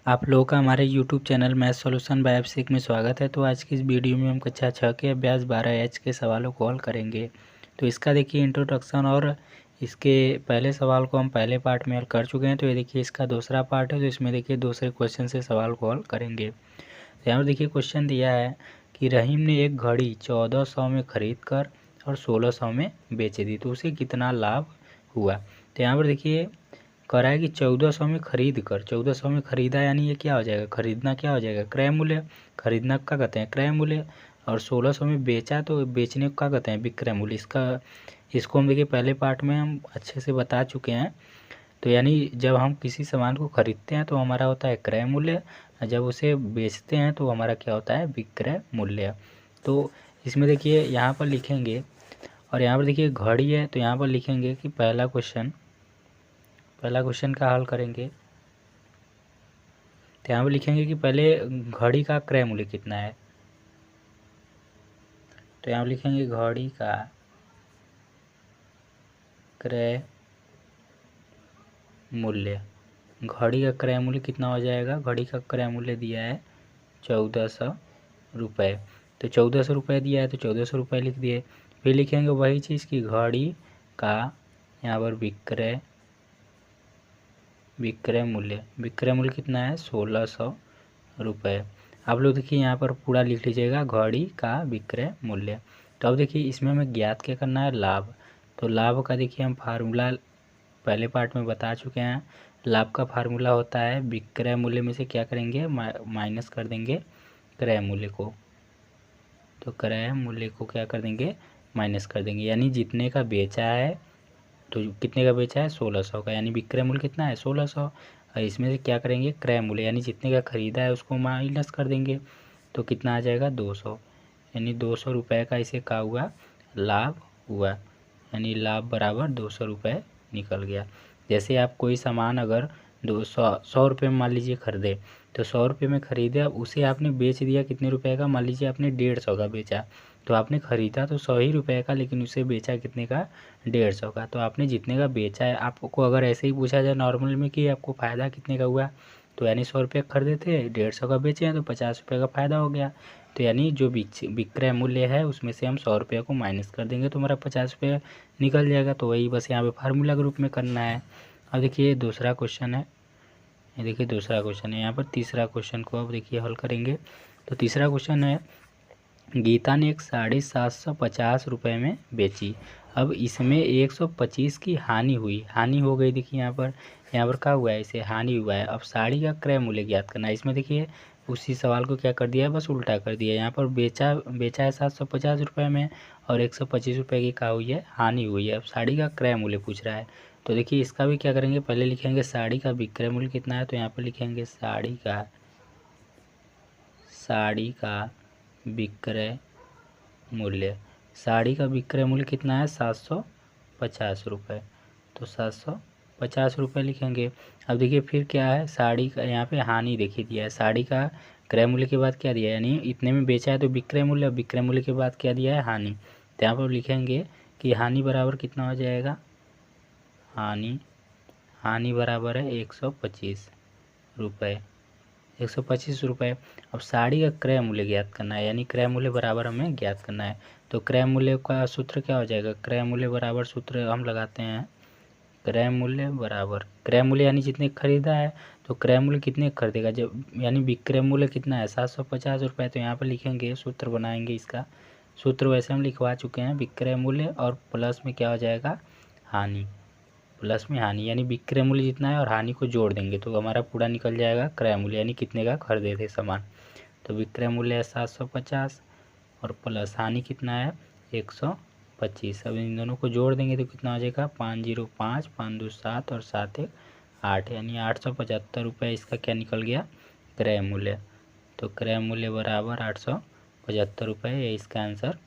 आप लोगों का हमारे YouTube channel math solution by एफसीक में स्वागत है। तो आज की इस वीडियो में हम कक्षा 6 के अभ्यास 12H के सवालों को हल करेंगे। तो इसका देखिए इंट्रोडक्शन और इसके पहले सवाल को हम पहले पार्ट में हल कर चुके हैं। तो ये देखिए इसका दूसरा पार्ट है। तो इसमें देखिए दूसरे क्वेश्चन से सवाल को हल करेंगे। तो यहाँ पर देखिए क्वेश्चन दिया है कि रहीम ने एक घड़ी 1400 में खरीद कर और 1600 में बेच दी, तो उसे कितना लाभ हुआ। तो यहाँ पर देखिए करा है कि 1400 में खरीद कर, 1400 में खरीदा यानी ये क्या हो जाएगा, खरीदना क्या हो जाएगा, क्रय मूल्य। खरीदना क्या कहते हैं, क्रय मूल्य। और 1600 में बेचा तो बेचने को क्या कहते हैं, विक्रय मूल्य। इसको हम देखिए पहले पार्ट में हम अच्छे से बता चुके हैं। तो यानी जब हम किसी सामान को खरीदते हैं तो हमारा होता है क्रय मूल्य, जब उसे बेचते हैं तो हमारा क्या होता है, विक्रय मूल्य। तो इसमें देखिए यहाँ पर लिखेंगे, और यहाँ पर देखिए घड़ी है तो यहाँ पर लिखेंगे कि पहला क्वेश्चन का हल करेंगे। तो यहाँ पर लिखेंगे कि पहले घड़ी का क्रय मूल्य कितना है। तो यहाँ पर लिखेंगे घड़ी का क्रय मूल्य। घड़ी का क्रय मूल्य कितना हो जाएगा, घड़ी का क्रय मूल्य दिया है 1400 रुपये। तो 1400 रुपये दिया है तो 1400 रुपये लिख दिए। फिर लिखेंगे वही चीज़ की घड़ी का यहाँ पर विक्रय मूल्य कितना है, 1600 रुपये। आप लोग देखिए यहाँ पर पूरा लिख लीजिएगा, घड़ी का विक्रय मूल्य। तो अब देखिए इसमें हमें ज्ञात क्या करना है, लाभ। तो लाभ का देखिए हम फार्मूला पहले पार्ट में बता चुके हैं। लाभ का फार्मूला होता है विक्रय मूल्य में से क्या करेंगे, माइनस कर देंगे क्रय मूल्य को। तो क्रय मूल्य को क्या कर देंगे, माइनस कर देंगे। यानी जितने का बेचा है, तो कितने का बेचा है, 1600 का, यानी विक्रय मूल्य कितना है, 1600। और इसमें से क्या करेंगे, क्रय मूल्य, यानी जितने का खरीदा है उसको माइनस कर देंगे। तो कितना आ जाएगा, 200। यानी 200 रुपये का इसे क्या हुआ, लाभ हुआ। यानी लाभ बराबर 200 रुपये निकल गया। जैसे आप कोई सामान अगर 100 रुपये में मान लीजिए खरीदे, तो 100 रुपये में खरीदे, अब उसे आपने बेच दिया कितने रुपए का, मान लीजिए आपने 150 का बेचा। तो आपने खरीदा तो 100 ही रुपये का, लेकिन उसे बेचा कितने का, 150 का। तो आपने जितने का बेचा है, आपको अगर ऐसे ही पूछा जाए नॉर्मल में कि आपको फ़ायदा कितने का हुआ, तो यानी 100 रुपये खरीदे थे, 150 का बेचे हैं, तो 50 रुपये का फ़ायदा हो गया। तो यानी जो विक्रय मूल्य है उसमें से हम 100 रुपये को माइनस कर देंगे तो हमारा 50 रुपये निकल जाएगा। तो वही बस यहाँ पे फार्मूला के रूप में करना है। अब देखिए दूसरा क्वेश्चन है, ये देखिए दूसरा क्वेश्चन है। यहाँ पर तीसरा क्वेश्चन को अब देखिए हल करेंगे। तो तीसरा क्वेश्चन है, गीता ने एक साड़ी 750 रुपये में बेची। अब इसमें 125 की हानि हो गई। देखिए यहाँ पर क्या हुआ है, इसे हानि हुआ है। अब साड़ी का क्रय मूल्य ज्ञात करना है। इसमें देखिए उसी सवाल को क्या कर दिया है, बस उल्टा कर दिया है। यहाँ पर बेचा है 750 रुपये में, और 125 रुपये की क्या हुई है, हानि हुई है। अब साड़ी का क्रय मूल्य पूछ रहा है। तो देखिए इसका भी क्या करेंगे, पहले लिखेंगे साड़ी का विक्रय मूल्य कितना है। तो यहाँ पर लिखेंगे साड़ी का विक्रय मूल्य। साड़ी का विक्रय मूल्य कितना है, 750 रुपये। तो 750 रुपये लिखेंगे। अब देखिए फिर क्या है, साड़ी का यहाँ पे हानि देखिए दिया है। साड़ी का क्रय मूल्य के बाद क्या दिया है, यानी इतने में बेचा है तो विक्रय मूल्य, विक्रय मूल्य के बाद क्या दिया है, हानि। तो यहाँ पर लिखेंगे कि हानि बराबर कितना हो जाएगा, हानि बराबर है 125 रुपये, 125 रुपये। अब साड़ी का क्रय मूल्य ज्ञात करना है, यानी क्रय मूल्य बराबर हमें ज्ञात करना है। तो क्रय मूल्य का सूत्र क्या हो जाएगा, क्रय मूल्य बराबर सूत्र हम लगाते हैं, क्रय मूल्य यानी जितने खरीदा है, तो क्रय मूल्य कितने खरीदेगा, जब यानी विक्रय मूल्य कितना है, 750 रुपये। तो यहाँ पर लिखेंगे, सूत्र बनाएंगे इसका। सूत्र वैसे हम लिखवा चुके हैं, विक्रय मूल्य और प्लस में क्या हो जाएगा, हानि। प्लस में हानि यानी विक्रय मूल्य जितना है और हानि को जोड़ देंगे तो हमारा पूरा निकल जाएगा क्रय मूल्य, यानी कितने का खरीदे थे सामान। तो विक्रय मूल्य है 750 और प्लस हानि कितना है, 125। अब इन दोनों को जोड़ देंगे तो कितना हो जाएगा, 505, 5 2 7 और 7 1 8, यानी 875 रुपये इसका क्या निकल गया, क्रय मूल्य। तो क्रय मूल्य बराबर 875 रुपये, ये इसका आंसर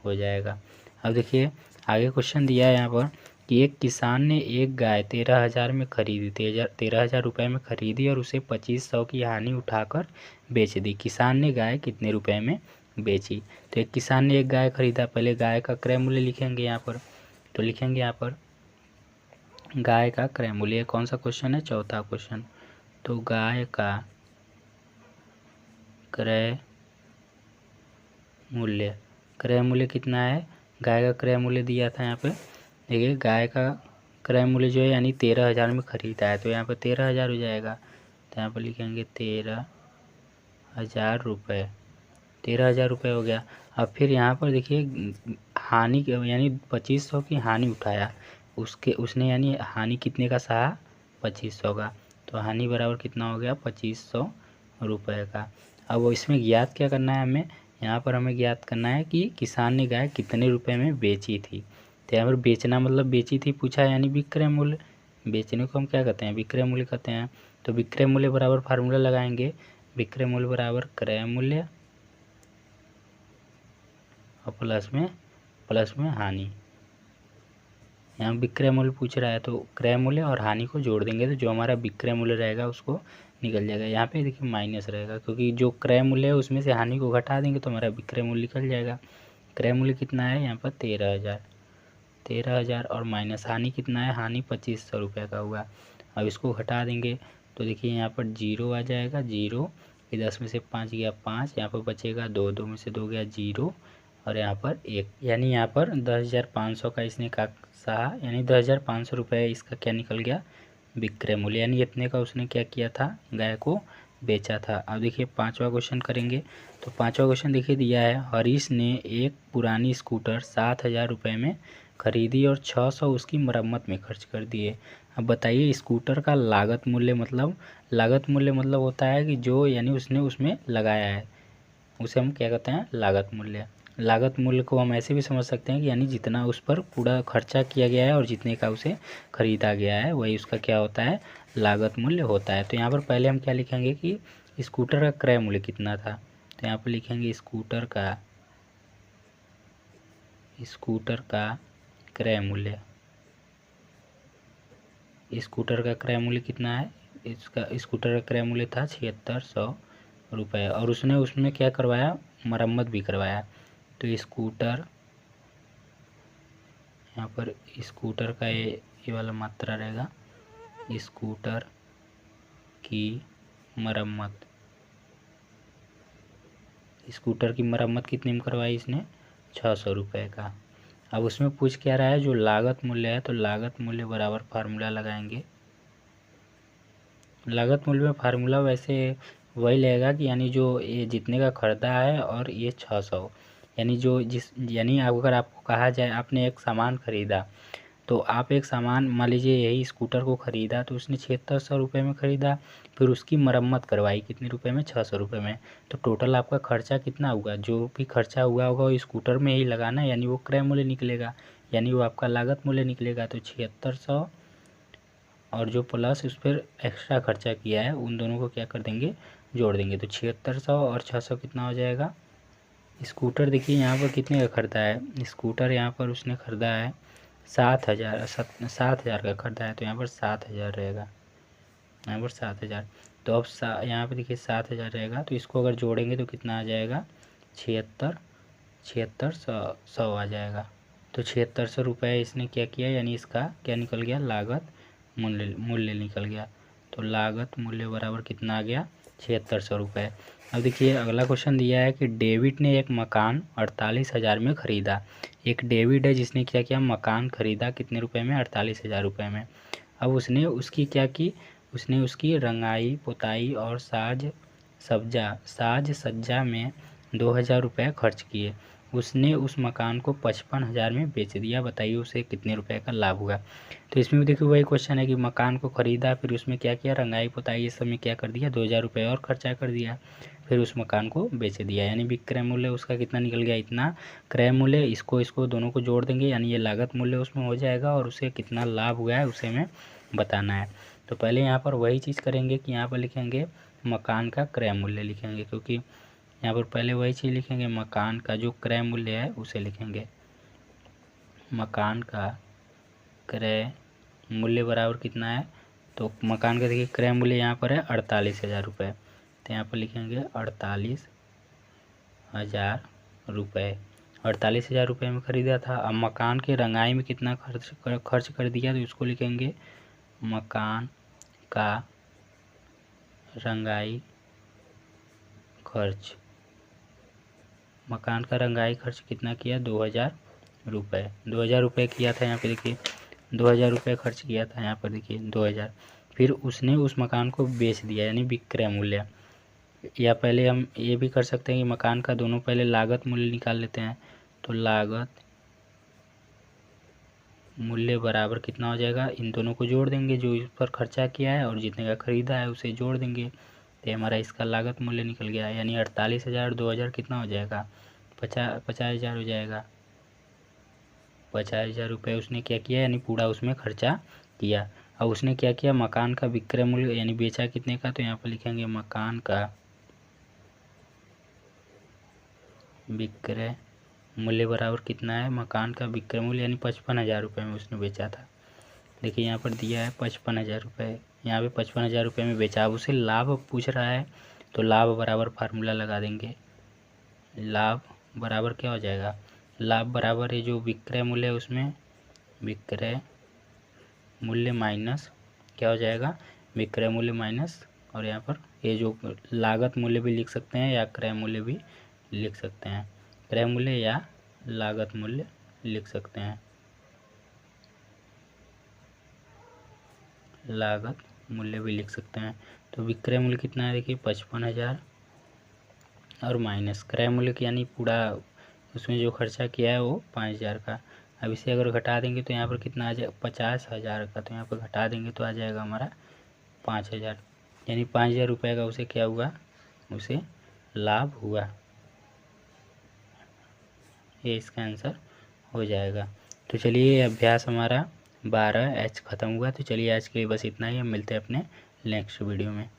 हो जाएगा। अब देखिए आगे क्वेश्चन दिया है यहाँ पर कि एक किसान ने एक गाय 13,000 में खरीदी, 13,000 रुपये में खरीदी और उसे 2500 की हानि उठाकर बेच दी। किसान ने गाय कितने रुपए में बेची। तो एक किसान ने एक गाय खरीदा, पहले गाय का क्रय मूल्य लिखेंगे यहाँ पर। तो लिखेंगे यहाँ पर गाय का क्रय मूल्य, कौन सा क्वेश्चन है, चौथा क्वेश्चन। तो गाय का क्रय मूल्य। क्रय मूल्य कितना है, गाय का क्रय मूल्य दिया था यहाँ पे। देखिए गाय का क्रय मूल्य जो है यानी 13,000 में खरीदा है, तो यहाँ पर 13,000 हो जाएगा। तो यहाँ पर लिखेंगे 13,000 रुपये। 13,000 रुपये हो गया। अब फिर यहाँ पर देखिए हानि यानी 2500 की हानि उठाया, उसने यानी हानि कितने का सहा, 2500 का। तो हानि बराबर कितना हो गया, 2500 रुपये का। अब इसमें ज्ञात क्या करना है हमें, यहाँ पर हमें ज्ञात करना है कि किसान ने गाय कितने रुपए में बेची थी। तो यहाँ पर बेचना मतलब बेची थी पूछा है, यानी विक्रय मूल्य। बेचने को हम क्या कहते हैं, विक्रय मूल्य कहते हैं। तो विक्रय मूल्य बराबर फार्मूला लगाएंगे, विक्रय मूल्य बराबर क्रय मूल्य और प्लस में हानि। यहाँ विक्रय मूल्य पूछ रहा है तो क्रय मूल्य और हानि को जोड़ देंगे, तो जो हमारा विक्रय मूल्य रहेगा उसको निकल जाएगा। यहाँ पे देखिए माइनस रहेगा, क्योंकि जो क्रय मूल्य है उसमें से हानि को घटा देंगे तो हमारा विक्रय मूल्य निकल जाएगा। क्रय मूल्य कितना है यहाँ पर 13,000 और माइनस हानि कितना है, हानि 2500 रुपये का हुआ। अब इसको घटा देंगे तो देखिए यहाँ पर 0 आ जाएगा, 0, 10 में से 5 गया 5, यहाँ पर बचेगा 2, 2 में से 2 गया 0 और यहाँ पर 1, यानी यहाँ पर 10,500 का इसने का सहा, यानी 10,500 रुपये इसका क्या निकल गया, विक्रय मूल्य। यानी इतने का उसने क्या किया था, गाय को बेचा था। अब देखिए 5वां क्वेश्चन करेंगे। तो 5वां क्वेश्चन देखिए दिया है, हरीश ने एक पुरानी स्कूटर 7,000 रुपये में खरीदी और 600 उसकी मरम्मत में खर्च कर दिए। अब बताइए स्कूटर का लागत मूल्य मतलब होता है कि जो यानी उसने उसमें लगाया है, उसे हम क्या कहते हैं, लागत मूल्य। लागत मूल्य को हम ऐसे भी समझ सकते हैं कि यानी जितना उस पर पूरा खर्चा किया गया है और जितने का उसे खरीदा गया है वही उसका क्या होता है, लागत मूल्य होता है। तो यहाँ पर पहले हम क्या लिखेंगे कि स्कूटर का क्रय मूल्य कितना था। तो यहाँ पर लिखेंगे स्कूटर का क्रय मूल्य। स्कूटर का क्रय मूल्य कितना है, इसका स्कूटर का क्रय मूल्य था 7600 रुपये और उसने उसमें क्या करवाया, मरम्मत भी करवाया। तो स्कूटर, यहाँ पर स्कूटर का ये वाला मात्रा रहेगा, स्कूटर की मरम्मत। स्कूटर की मरम्मत कितने में करवाई इसने, 600 रुपये का। अब उसमें पूछ क्या रहा है, जो लागत मूल्य है, तो लागत मूल्य बराबर फार्मूला लगाएंगे। लागत मूल्य में फार्मूला वैसे वही लगेगा कि यानी जो ये जितने का खरीदा है और ये 600, यानी जो यानी अगर आपको कहा जाए आपने एक सामान खरीदा, तो आप एक सामान मान लीजिए यही स्कूटर को ख़रीदा तो उसने 7600 रुपये में ख़रीदा, फिर उसकी मरम्मत करवाई कितने रुपए में, 600 रुपये में। तो टोटल आपका खर्चा कितना हुआ, जो भी खर्चा हुआ होगा वो स्कूटर में ही लगाना, यानी वो क्रय मूल्य निकलेगा, यानी वो आपका लागत मूल्य निकलेगा। तो 7600 और जो प्लस उस पर एक्स्ट्रा खर्चा किया है उन दोनों को क्या कर देंगे, जोड़ देंगे। तो 7600 और 600 कितना हो जाएगा। स्कूटर देखिए यहाँ पर कितने का खरीदा है, स्कूटर यहाँ पर उसने ख़रीदा है 7,000 का खरीदा है, तो यहाँ पर 7,000 रहेगा, यहाँ पर 7,000। तो अब यहाँ पर देखिए 7,000 रहेगा, तो इसको अगर जोड़ेंगे तो कितना आ जाएगा, 76,100 आ जाएगा। तो 7600 रुपये इसने क्या किया, यानी इसका क्या निकल गया, लागत मूल्य निकल गया। तो लागत मूल्य बराबर कितना आ गया, 7600 रुपये। अब देखिए अगला क्वेश्चन दिया है कि डेविड ने एक मकान 48,000 में ख़रीदा। एक डेविड है जिसने क्या किया, मकान ख़रीदा कितने रुपए में, 48,000 रुपये में। अब उसने उसकी क्या की, उसने उसकी रंगाई पुताई और साज सज्जा में 2,000 रुपये खर्च किए। उसने उस मकान को 55,000 में बेच दिया, बताइए उसे कितने रुपए का लाभ हुआ। तो इसमें भी देखिए वही क्वेश्चन है कि मकान को ख़रीदा, फिर उसमें क्या किया, रंगाई पुताई ये सब में क्या कर दिया, 2,000 रुपये और खर्चा कर दिया, फिर उस मकान को बेच दिया, यानी विक्रय मूल्य उसका कितना निकल गया, इतना। क्रय मूल्य इसको दोनों को जोड़ देंगे, यानी ये लागत मूल्य उसमें हो जाएगा और उसे कितना लाभ हुआ है उसे हमें बताना है। तो पहले यहाँ पर वही चीज़ करेंगे कि यहाँ पर लिखेंगे मकान का क्रय मूल्य लिखेंगे, क्योंकि यहाँ पर पहले वही चीज़ लिखेंगे, मकान का जो क्रय मूल्य है उसे लिखेंगे। मकान का क्रय मूल्य बराबर कितना है, तो मकान का देखिए क्रय मूल्य यहाँ पर है 48,000 रुपये, तो यहाँ पर लिखेंगे 48,000 रुपये। 48,000 रुपये में ख़रीदा था। अब मकान के रंगाई में कितना खर्च कर दिया, तो इसको लिखेंगे मकान का रंगाई खर्च, मकान का रंगाई खर्च कितना किया, 2000 रुपये। 2000 रुपये किया था यहाँ पे देखिए, 2000 रुपये खर्च किया था यहाँ पर देखिए 2000। फिर उसने उस मकान को बेच दिया यानी विक्रय मूल्य। या पहले हम ये भी कर सकते हैं कि मकान का दोनों पहले लागत मूल्य निकाल लेते हैं। तो लागत मूल्य बराबर कितना हो जाएगा, इन दोनों को जोड़ देंगे, जो इस पर खर्चा किया है और जितने का खरीदा है उसे जोड़ देंगे। तो हमारा इसका लागत मूल्य निकल गया, यानी 48,000 2000 कितना हो जाएगा, 50,000 हो जाएगा। 50,000 रुपये उसने क्या किया, यानी पूरा उसमें खर्चा किया। अब उसने क्या किया, मकान का विक्रय मूल्य यानी बेचा कितने का, तो यहाँ पर लिखेंगे मकान का विक्रय मूल्य बराबर कितना है, मकान का विक्रय मूल्य यानी 55,000 रुपये में उसने बेचा था। देखिए यहाँ पर दिया है 55,000 रुपये, यहाँ पे 55,000 रुपये में बेचा। अब उसे लाभ पूछ रहा है, तो लाभ बराबर फार्मूला लगा देंगे। लाभ बराबर क्या हो जाएगा, लाभ बराबर है जो विक्रय मूल्य है उसमें विक्रय मूल्य माइनस क्या हो जाएगा, विक्रय मूल्य माइनस, और यहाँ पर ये जो लागत मूल्य भी लिख सकते हैं या क्रय मूल्य भी लिख सकते हैं, क्रय मूल्य या लागत मूल्य लिख सकते हैं, लागत मूल्य भी लिख सकते हैं। तो विक्रय मूल्य कितना है देखिए 55,000 और माइनस क्रय मूल्य यानी पूरा उसमें जो खर्चा किया है वो 5,000 का। अब इसे अगर घटा देंगे तो यहाँ पर कितना आ जाएगा, 50,000 का, तो यहाँ पर घटा देंगे तो आ जाएगा हमारा 5,000, यानी 5,000 रुपये का उसे क्या हुआ, उसे लाभ हुआ। ये इसका आंसर हो जाएगा। तो चलिए अभ्यास हमारा 12H ख़त्म हुआ। तो चलिए आज के लिए बस इतना ही, हम मिलते हैं अपने नेक्स्ट वीडियो में।